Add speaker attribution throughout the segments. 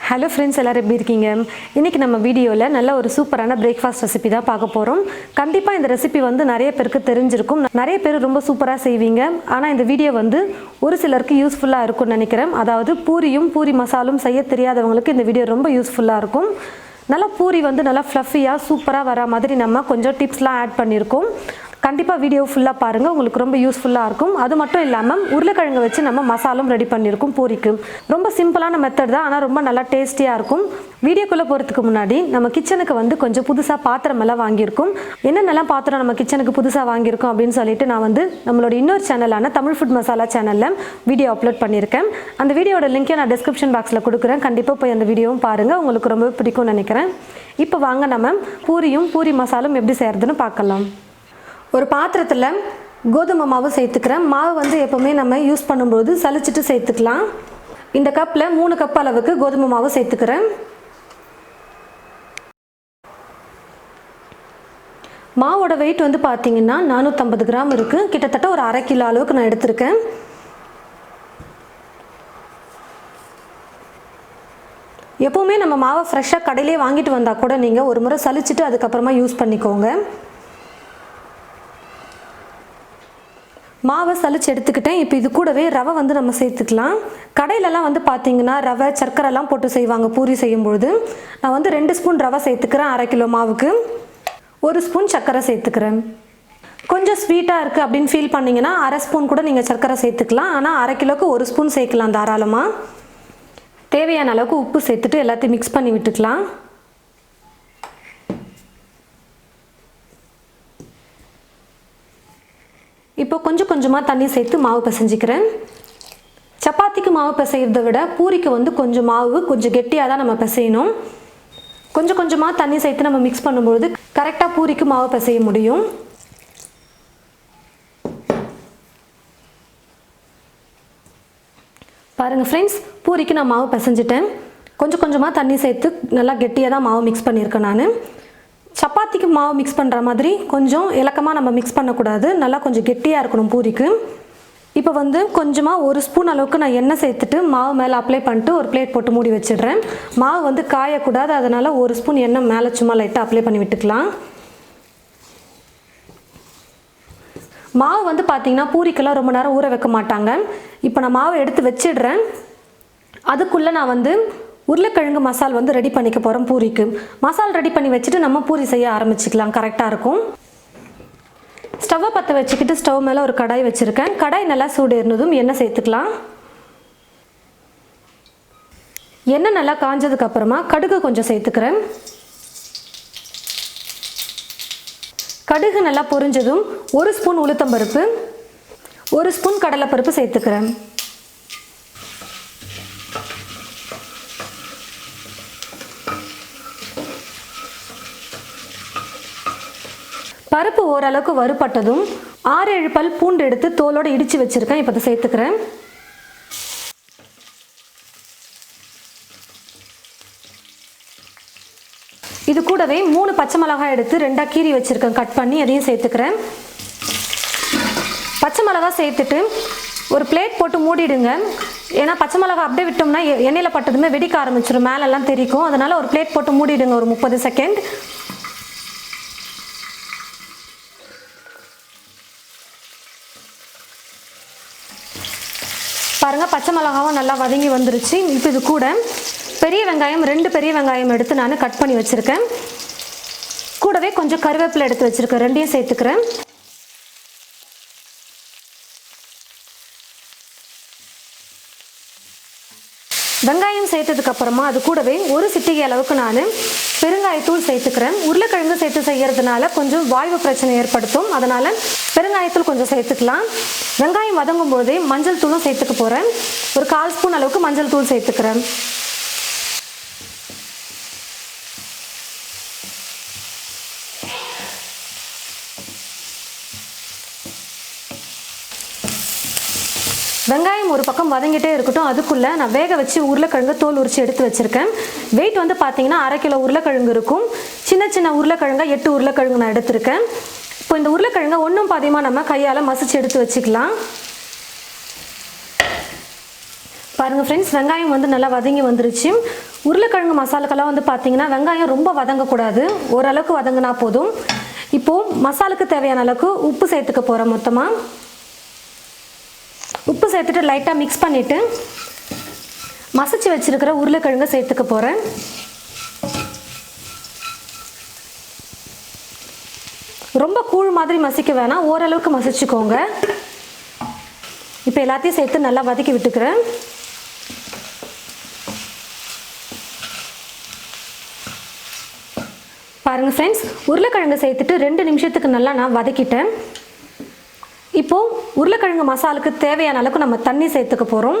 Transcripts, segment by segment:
Speaker 1: Hello friends, எல்லாரும் எப்படி இருக்கீங்க? இன்னைக்கு நம்ம வீடியோல நல்ல ஒரு சூப்பரான பிரேக்ஃபாஸ்ட் ரெசிபி தான் பார்க்க போறோம். கண்டிப்பா இந்த ரெசிபி வந்து நிறைய பேருக்கு தெரிஞ்சிருக்கும். நிறைய பேர் ரொம்ப சூப்பரா செய்வீங்க. ஆனா இந்த வீடியோ வந்து ஒரு சிலருக்கு யூஸ்ஃபுல்லா இருக்கும்னு நினைக்கிறேன். அதாவது பூரியும் பூரி மசாலும் செய்ய தெரியாதவங்களுக்கு இந்த வீடியோ ரொம்ப யூஸ்ஃபுல்லா இருக்கும். நல்லா பூரி வந்து நல்லா ஃப்ளஃபியா சூப்பரா வர மாதிரி நம்ம கொஞ்சம் டிப்ஸ்லாம் ஆட் பண்ணியிருக்கோம். கண்டிப்பாக வீடியோ ஃபுல்லாக பாருங்கள், உங்களுக்கு ரொம்ப யூஸ்ஃபுல்லாக இருக்கும். அது மட்டும் இல்லாமல் உருளைக்கிழங்கு வச்சு நம்ம மசாலும் ரெடி பண்ணியிருக்கோம் பூரிக்கு. ரொம்ப சிம்பிளான மெத்தட் தான், ஆனால் ரொம்ப நல்லா டேஸ்டியாக இருக்கும். வீடியோக்குள்ளே போகிறதுக்கு முன்னாடி நம்ம கிச்சனுக்கு வந்து கொஞ்சம் புதுசாக பாத்திரம் எல்லாம் வாங்கியிருக்கோம். என்னென்னலாம் பாத்திரம் நம்ம கிச்சனுக்கு புதுசாக வாங்கியிருக்கோம் அப்படின்னு சொல்லிட்டு நான் வந்து நம்மளோட இன்னொரு சேனலான தமிழ் ஃபுட் மசாலா சேனலில் வீடியோ அப்லோட் பண்ணியிருக்கேன். அந்த வீடியோட லிங்க்கை நான் டிஸ்கிரிப்ஷன் பாக்ஸில் கொடுக்குறேன். கண்டிப்பாக போய் அந்த வீடியோவும் பாருங்கள், உங்களுக்கு ரொம்ப பிடிக்கும்னு நினைக்கிறேன். இப்போ வாங்க நம்ம பூரியும் பூரி மசாலும் எப்படி செய்கிறதுன்னு பார்க்கலாம். ஒரு பாத்திரத்தில் கோதுமை மாவு சேர்த்துக்கிறேன். மாவு வந்து எப்போவுமே நம்ம யூஸ் பண்ணும்போது சலிச்சிட்டு சேர்த்துக்கலாம். இந்த கப்பில் 3 கப் அளவுக்கு கோதுமை மாவு சேர்த்துக்கிறேன். மாவோட வெயிட் வந்து பார்த்திங்கன்னா 450 கிராம் இருக்குது. கிட்டத்தட்ட ஒரு 1/2 கிலோ அளவுக்கு நான் எடுத்திருக்கேன். எப்போவுமே நம்ம மாவை ஃப்ரெஷ்ஷாக கடையிலே வாங்கிட்டு வந்தால் கூட நீங்கள் ஒரு முறை சலிச்சிட்டு அதுக்கப்புறமா யூஸ் பண்ணிக்கோங்க. மாவை சலிச்சு எடுத்துக்கிட்டேன். இப்போ இது கூடவே ரவை வந்து நம்ம சேர்த்துக்கலாம். கடையிலலாம் வந்து பார்த்திங்கன்னா ரவை சர்க்கரைலாம் போட்டு செய்வாங்க பூரி செய்யும்பொழுது. நான் வந்து 2 ஸ்பூன் ரவை சேர்த்துக்கிறேன். 1/2 கிலோ மாவுக்கு 1 ஸ்பூன் சர்க்கரை சேர்த்துக்கிறேன். கொஞ்சம் ஸ்வீட்டாக இருக்குது அப்படின்னு ஃபீல் பண்ணிங்கன்னா 1/2 ஸ்பூன் கூட நீங்கள் சர்க்கரை சேர்த்துக்கலாம். ஆனால் 1/2 கிலோவுக்கு 1 ஸ்பூன் சேர்க்கலாம் தாராளமாக. தேவையான அளவுக்கு உப்பு சேர்த்துட்டு எல்லாத்தையும் மிக்ஸ் பண்ணி விட்டுக்கலாம். இப்போ கொஞ்சம் கொஞ்சமாக தண்ணி சேர்த்து மாவு பிசைஞ்சிக்கிறேன். சப்பாத்திக்கு மாவு பிசைகிறத விட பூரிக்கு வந்து கொஞ்சம் மாவு கொஞ்சம் கெட்டியாக தான் நம்ம பிசையணும். கொஞ்சம் கொஞ்சமாக தண்ணி சேர்த்து நம்ம மிக்ஸ் பண்ணும்பொழுது கரெக்டாக பூரிக்கு மாவு பிசைய முடியும். பாருங்கள் ஃப்ரெண்ட்ஸ், பூரிக்கு நான் மாவு பிசைஞ்சிட்டேன். கொஞ்சம் கொஞ்சமாக தண்ணி சேர்த்து நல்லா கெட்டியாக தான் மாவு மிக்ஸ் பண்ணியிருக்கேன் நான். சப்பாத்திக்கு மாவு மிக்ஸ் பண்ணுற மாதிரி கொஞ்சம் இலக்கமாக நம்ம மிக்ஸ் பண்ணக்கூடாது, நல்லா கொஞ்சம் கெட்டியாக இருக்கணும் பூரிக்கு. இப்போ வந்து கொஞ்சமாக 1 ஸ்பூன் அளவுக்கு நான் எண்ணெய் சேர்த்துட்டு மாவு மேலே அப்ளை பண்ணிட்டு ஒரு பிளேட் போட்டு மூடி வச்சிடுறேன். மாவு வந்து காயக்கூடாது, அதனால் 1 ஸ்பூன் எண்ணெய் மேலே சும்மா லைட்டாக அப்ளை பண்ணி விட்டுக்கலாம். மாவு வந்து பார்த்திங்கன்னா பூரிக்கெல்லாம் ரொம்ப நேரம் ஊற வைக்க மாட்டாங்க. இப்போ நான் மாவை எடுத்து வச்சிடுறேன். அதுக்குள்ளே நான் வந்து உருளைக்கிழங்கு மசால் வந்து ரெடி பண்ணிக்க போகிறோம் பூரிக்கு. மசால் ரெடி பண்ணி வச்சுட்டு நம்ம பூரி செய்ய ஆரம்பிச்சுக்கலாம், கரெக்டாக இருக்கும். ஸ்டவ்வை பற்ற வச்சுக்கிட்டு ஸ்டவ் மேலே ஒரு கடாய் வச்சுருக்கேன். கடாய் நல்லா சூடு இருந்ததும் எண்ணெய் சேர்த்துக்கலாம். எண்ணெய் நல்லா காஞ்சதுக்கப்புறமா கடுகு கொஞ்சம் சேர்த்துக்கிறேன். கடுகு நல்லா பொரிஞ்சதும் 1 ஸ்பூன் உளுத்தம்பருப்பு 1 ஸ்பூன் கடலைப்பருப்பு சேர்த்துக்கிறேன். பருப்பு ஓரளவுக்கு வறுபட்டதும் 6-7 பல் பூண்டு எடுத்து தோலோடு இடித்து வச்சுருக்கேன். இப்போ அதை சேர்த்துக்கிறேன். இது கூடவே 3 பச்சை மிளகாய் எடுத்து 2ஆக கீறி வச்சுருக்கேன், கட் பண்ணி அதையும் சேர்த்துக்கிறேன். பச்சை மிளகாய் சேர்த்துட்டு ஒரு பிளேட் போட்டு மூடிடுங்க. ஏன்னா பச்சை மிளகாய் அப்படியே விட்டோம்னா எண்ணெயில் பட்டதுமே வெடிக்க ஆரம்பிச்சிடும், மேலெல்லாம் தெரிக்கும். அதனால் ஒரு பிளேட் போட்டு மூடிடுங்க ஒரு 30 செகண்ட். பாருங்கள், பச்சை மிளகாவும் நல்லா வதங்கி வந்துருச்சு. இப்போ இது கூட பெரிய வெங்காயம் 2 பெரிய வெங்காயம் எடுத்து நான் கட் பண்ணி வச்சுருக்கேன். கூடவே கொஞ்சம் கருவேப்பிலை எடுத்து வச்சுருக்கேன், 2ஐயும் சேர்த்துக்கிறேன். வெங்காயம் சேர்த்ததுக்கப்புறமா அது கூடவே 1 சிட்டிகை அளவுக்கு நான் பெருங்காயத்தூள் சேர்த்துக்கிறேன். உருளைக்கிழங்கு சேர்த்து செய்கிறதுனால கொஞ்சம் வாய்வு பிரச்சனை ஏற்படுத்தும், அதனால் பெருங்காயத்தூள் கொஞ்சம் சேர்த்துக்கலாம். வெங்காயம் வதங்கும் போதே மஞ்சள் தூளும் சேர்த்துக்க போகிறேன். ஒரு 1/4 ஸ்பூன் அளவுக்கு மஞ்சள் தூள் சேர்த்துக்கிறேன். வெங்காயம் ஒரு பக்கம் வதங்கிட்டே இருக்கட்டும். அதுக்குள்ளே நான் வேக வச்சு உருளைக்கிழங்கு தோல் உரிச்சு எடுத்து வச்சுருக்கேன். வெயிட் வந்து பார்த்திங்கன்னா 1/2 கிலோ உருளைக்கிழங்கு இருக்கும். சின்ன சின்ன உருளைக்கிழங்கா 8 உருளைக்கிழங்கு நான் எடுத்திருக்கேன். இப்போ இந்த உருளைக்கிழங்கை ஒன்றும் பாதியமாக நம்ம கையால் மசிச்சு எடுத்து வச்சுக்கலாம். பாருங்கள் ஃப்ரெண்ட்ஸ், வெங்காயம் வந்து நல்லா வதங்கி வந்துருச்சு. உருளைக்கிழங்கு மசாலுக்கெல்லாம் வந்து பார்த்திங்கன்னா வெங்காயம் ரொம்ப வதங்கக்கூடாது, ஓரளவுக்கு வதங்கினா போதும். இப்போது மசாலுக்கு தேவையான அளவுக்கு உப்பு சேர்த்துக்க போகிறேன். மொத்தமாக உப்பு சேர்த்துட்டு லைட்டாக மிக்ஸ் பண்ணிவிட்டு மசிச்சு வச்சுருக்கிற உருளைக்கிழங்கை சேர்த்துக்க போகிறேன். ரொம்ப கூழ் மாதிரி மசிக்க வேணாம், ஓரளவுக்கு மசிச்சுக்கோங்க. இப்போ எல்லாத்தையும் சேர்த்து நல்லா வதக்கி விட்டுக்கிறேன். பாருங்கள் ஃப்ரெண்ட்ஸ், உருளைக்கிழங்கு சேர்த்துட்டு 2 நிமிஷத்துக்கு நல்லா நான் வதக்கிட்டேன். இப்போது உருளைக்கிழங்கு மசாலுக்கு தேவையான அளவுக்கு நம்ம தண்ணி சேர்த்துக்க போகிறோம்.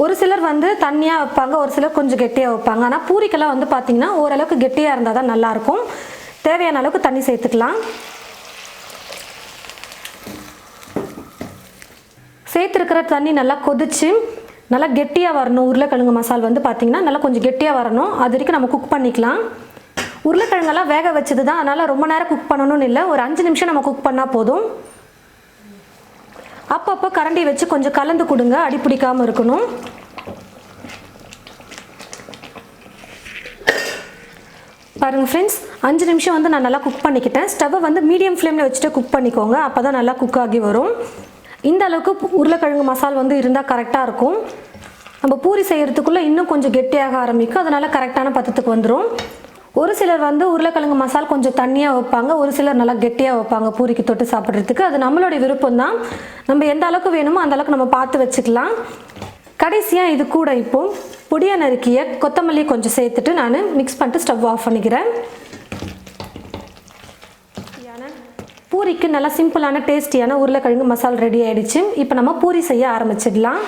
Speaker 1: ஒரு சிலர் வந்து தண்ணியாக வைப்பாங்க, ஒரு சிலர் கொஞ்சம் கெட்டியாக வைப்பாங்க. ஆனால் பூரிக்கெல்லாம் வந்து பார்த்திங்கன்னா ஓரளவுக்கு கெட்டியாக இருந்தால் தான் நல்லாயிருக்கும். தேவையான அளவுக்கு தண்ணி சேர்த்துக்கலாம். சேர்த்துருக்கிற தண்ணி நல்லா கொதிச்சு நல்லா கெட்டியாக வரணும். உருளைக்கிழங்கு மசால் வந்து பார்த்திங்கன்னா நல்லா கொஞ்சம் கெட்டியாக வரணும். அது வரைக்கும் நம்ம குக் பண்ணிக்கலாம். உருளைக்கிழங்கெல்லாம் வேக வச்சது தான், அதனால் ரொம்ப நேரம் குக் பண்ணணும்னு இல்லை, ஒரு 5 நிமிஷம் நம்ம குக் பண்ணால் போதும். அப்பப்போ கரண்டி வச்சு கொஞ்சம் கலந்து கொடுங்க, அடி பிடிக்காமல் இருக்கணும். பாருங்கள் ஃப்ரெண்ட்ஸ், 5 நிமிஷம் வந்து நான் நல்லா குக் பண்ணிக்கிட்டேன். ஸ்டவ்வை வந்து மீடியம் ஃப்ளேமில் வச்சுட்டு குக் பண்ணிக்கோங்க, அப்போ தான் நல்லா குக் ஆகி வரும். இந்த அளவுக்கு உருளைக்கிழங்கு மசால் வந்து இருந்தால் கரெக்டாக இருக்கும். நம்ம பூரி செய்கிறதுக்குள்ளே இன்னும் கொஞ்சம் கெட்டியாக ஆரம்பிக்கும், அதனால் கரெக்டான பதத்துக்கு வந்துடும். ஒரு சிலர் வந்து உருளைக்கிழங்கு மசால் கொஞ்சம் தண்ணியாக வைப்பாங்க, ஒரு சிலர் நல்லா கெட்டியாக வைப்பாங்க பூரிக்கு தொட்டு சாப்பிட்றதுக்கு. அது நம்மளுடைய விருப்பம் தான். நம்ம எந்த அளவுக்கு வேணுமோ அந்த அளவுக்கு நம்ம பார்த்து வச்சுக்கலாம். கடைசியாக இது கூட இப்போது பொடியாக நறுக்கிய கொத்தமல்லி கொஞ்சம் சேர்த்துட்டு நான் மிக்ஸ் பண்ணிட்டு ஸ்டவ் ஆஃப் பண்ணிக்கிறேன். பூரிக்கு நல்லா சிம்பிளான டேஸ்டியான உருளைக்கிழங்கு மசால் ரெடி ஆகிடுச்சு. இப்போ நம்ம பூரி செய்ய ஆரம்பிச்சிடலாம்.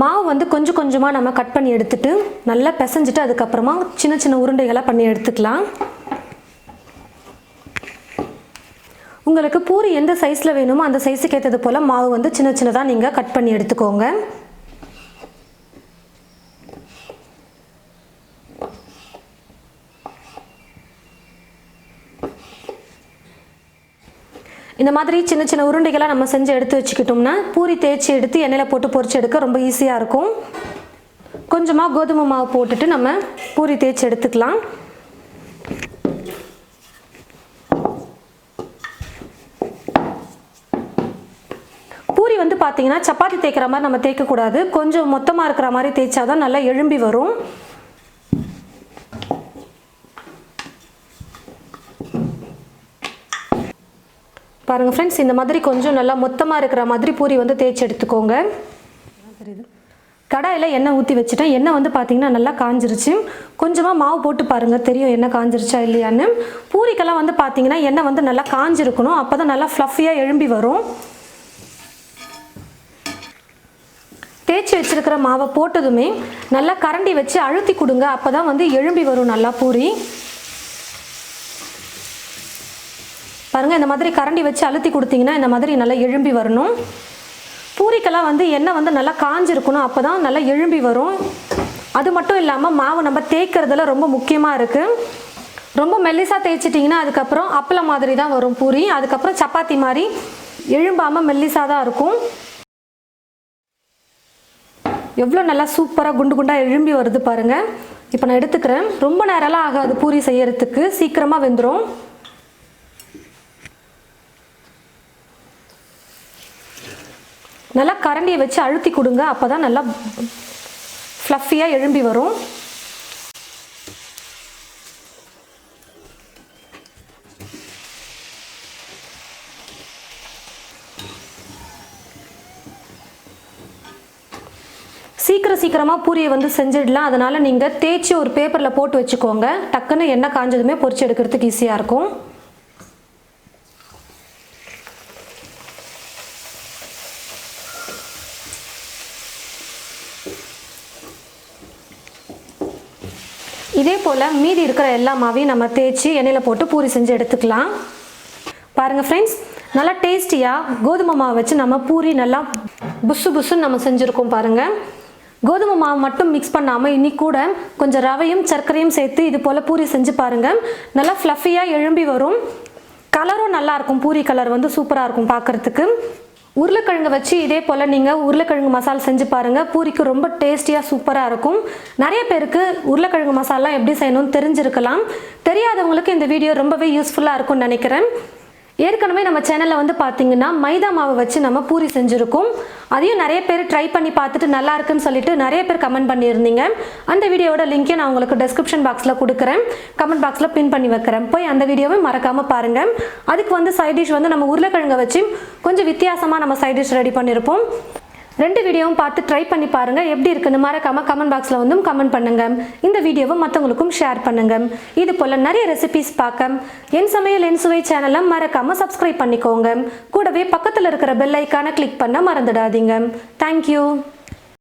Speaker 1: மாவு வந்து கொஞ்சம் கொஞ்சமாக நம்ம கட் பண்ணி எடுத்துட்டு நல்லா பிசைஞ்சிட்டு அதுக்கப்புறமா சின்ன சின்ன உருண்டைகளாக பண்ணி எடுத்துக்கலாம். உங்களுக்கு பூரி எந்த சைஸில் வேணுமோ அந்த சைஸுக்கு ஏற்றது போல் மாவு வந்து சின்ன சின்னதாக நீங்கள் கட் பண்ணி எடுத்துக்கோங்க. இந்த மாதிரி சின்ன சின்ன உருண்டைகளாக நம்ம செஞ்சு எடுத்து வச்சுக்கிட்டோம்னா பூரி தேய்ச்சி எடுத்து எண்ணெயில் போட்டு பொரிச்சு எடுக்க ரொம்ப ஈஸியாக இருக்கும். கொஞ்சமாக கோதுமை மாவு போட்டுட்டு நம்ம பூரி தேய்ச்சி எடுத்துக்கலாம். பூரி வந்து பார்த்திங்கன்னா சப்பாத்தி தேய்க்கிற மாதிரி நம்ம தேய்க்கக்கூடாது, கொஞ்சம் மொத்தமாக இருக்கிற மாதிரி தேய்ச்சாதான் நல்லா எழும்பி வரும். பாருங்கள் ஃப்ரெண்ட்ஸ், இந்த மாதிரி கொஞ்சம் நல்லா மொத்தமாக இருக்கிற மாதிரி பூரி வந்து தேய்ச்சி எடுத்துக்கோங்க. கடாயில் எண்ணெய் ஊற்றி வச்சுட்டேன். எண்ணெய் வந்து பார்த்திங்கன்னா நல்லா காஞ்சிருச்சு. கொஞ்சமாக மாவு போட்டு பாருங்கள், தெரியும் எண்ணெய் காஞ்சிருச்சா இல்லையான்னு. பூரிக்கெல்லாம் வந்து பார்த்திங்கன்னா எண்ணெய் வந்து நல்லா காஞ்சிருக்கணும், அப்போ தான் நல்லா ஃப்ளஃபியாக எழும்பி வரும். தேய்ச்சி வச்சுருக்கிற மாவை போட்டதுமே நல்லா கரண்டி வச்சு அழுத்தி கொடுங்க, அப்போ தான் வந்து எழும்பி வரும் நல்லா பூரி. பாருங்கள், இந்த மாதிரி கரண்டி வச்சு அழுத்தி கொடுத்தீங்கன்னா இந்த மாதிரி நல்லா எழும்பி வரணும். பூரிக்கெல்லாம் வந்து எண்ணெய் வந்து நல்லா காஞ்சிருக்கணும், அப்போ தான் நல்லா எழும்பி வரும். அது மட்டும் இல்லாமல் மாவு நம்ம தேய்க்கிறதுல ரொம்ப முக்கியமாக இருக்குது. ரொம்ப மெல்லிசாக தேய்ச்சிட்டிங்கன்னா அதுக்கப்புறம் அப்பளம் மாதிரி தான் வரும் பூரி. அதுக்கப்புறம் சப்பாத்தி மாதிரி எழும்பாமல் மெல்லிசாக தான் இருக்கும். எவ்வளோ நல்லா சூப்பராக குண்டு குண்டாக எழும்பி வருது பாருங்கள். இப்போ நான் எடுத்துக்கிறேன். ரொம்ப நேரம்லாம் ஆகாது பூரி செய்யறதுக்கு, சீக்கிரமாக வெந்துடும். நல்லா கரண்டியை வச்சு அழுத்தி கொடுங்க, அப்போ தான் நல்லா ஃப்ளஃபியாக எழும்பி வரும். சீக்கிரமாக பூரியை வந்து செஞ்சிடலாம். அதனால் நீங்கள் தேய்ச்சி ஒரு பேப்பரில் போட்டு வச்சுக்கோங்க. டக்குன்னு எண்ணெய் காஞ்சதுமே பொரிச்சு எடுக்கிறதுக்கு ஈஸியாக இருக்கும். இதே போல் மீதி இருக்கிற எல்லா மாவையும் நம்ம தேய்ச்சி எண்ணெயில் போட்டு பூரி செஞ்சு எடுத்துக்கலாம். பாருங்கள் ஃப்ரெண்ட்ஸ், நல்லா டேஸ்டியாக கோதுமை மாவு வச்சு நம்ம பூரி நல்லா புசு புசுன்னு நம்ம செஞ்சுருக்கோம். பாருங்கள், கோதுமை மாவு மட்டும் மிக்ஸ் பண்ணாமல் இன்னி கூட கொஞ்சம் ரவையும் சர்க்கரையும் சேர்த்து இது போல் பூரி செஞ்சு பாருங்கள். நல்லா ஃப்ளஃபியாக எழும்பி வரும். கலரும் நல்லாயிருக்கும். பூரி கலர் வந்து சூப்பராக இருக்கும் பார்க்குறதுக்கு. உருளைக்கிழங்கு வச்சு இதே போல் நீங்கள் உருளைக்கிழங்கு மசாலா செஞ்சு பாருங்கள். பூரிக்கு ரொம்ப டேஸ்டியாக சூப்பராக இருக்கும். நிறைய பேருக்கு உருளைக்கிழங்கு மசாலா எப்படி செய்யணும்னு தெரிஞ்சிருக்கலாம். தெரியாதவங்களுக்கு இந்த வீடியோ ரொம்பவே யூஸ்ஃபுல்லாக இருக்கும்னு நினைக்கிறேன். ஏற்கனவே நம்ம சேனலில் வந்து பார்த்தீங்கன்னா மைதா மாவு வச்சு நம்ம பூரி செஞ்சுருக்கோம். அதையும் நிறைய பேர் ட்ரை பண்ணி பார்த்துட்டு நல்லா இருக்குன்னு சொல்லிட்டு நிறைய பேர் கமெண்ட் பண்ணியிருந்தீங்க. அந்த வீடியோட லிங்க்கை நான் உங்களுக்கு டிஸ்கிரிப்ஷன் பாக்ஸில் கொடுக்குறேன், கமெண்ட் பாக்ஸில் பின் பண்ணி வைக்கிறேன். போய் அந்த வீடியோவை மறக்காமல் பாருங்கள். அதுக்கு வந்து சைட் டிஷ் வந்து நம்ம உருளைக்கிழங்கை வச்சு கொஞ்சம் வித்தியாசமாக நம்ம சைட் டிஷ் ரெடி பண்ணியிருப்போம். 2 வீடியோவும் பார்த்து ட்ரை பண்ணி பாருங்கள். எப்படி இருக்குன்னு மறக்காமல் கமெண்ட் பாக்ஸில் வந்து கமெண்ட் பண்ணுங்கள். இந்த வீடியோவை மற்றவங்களுக்கும் ஷேர் பண்ணுங்கள். இது போல் நிறைய ரெசிபிஸ் பார்க்க என் சமையல் என் சுவை சேனலை மறக்காமல் சப்ஸ்கிரைப் பண்ணிக்கோங்க. கூடவே பக்கத்தில் இருக்கிற பெல் ஐக்கானை கிளிக் பண்ண மறந்துடாதீங்க. தேங்க்யூ.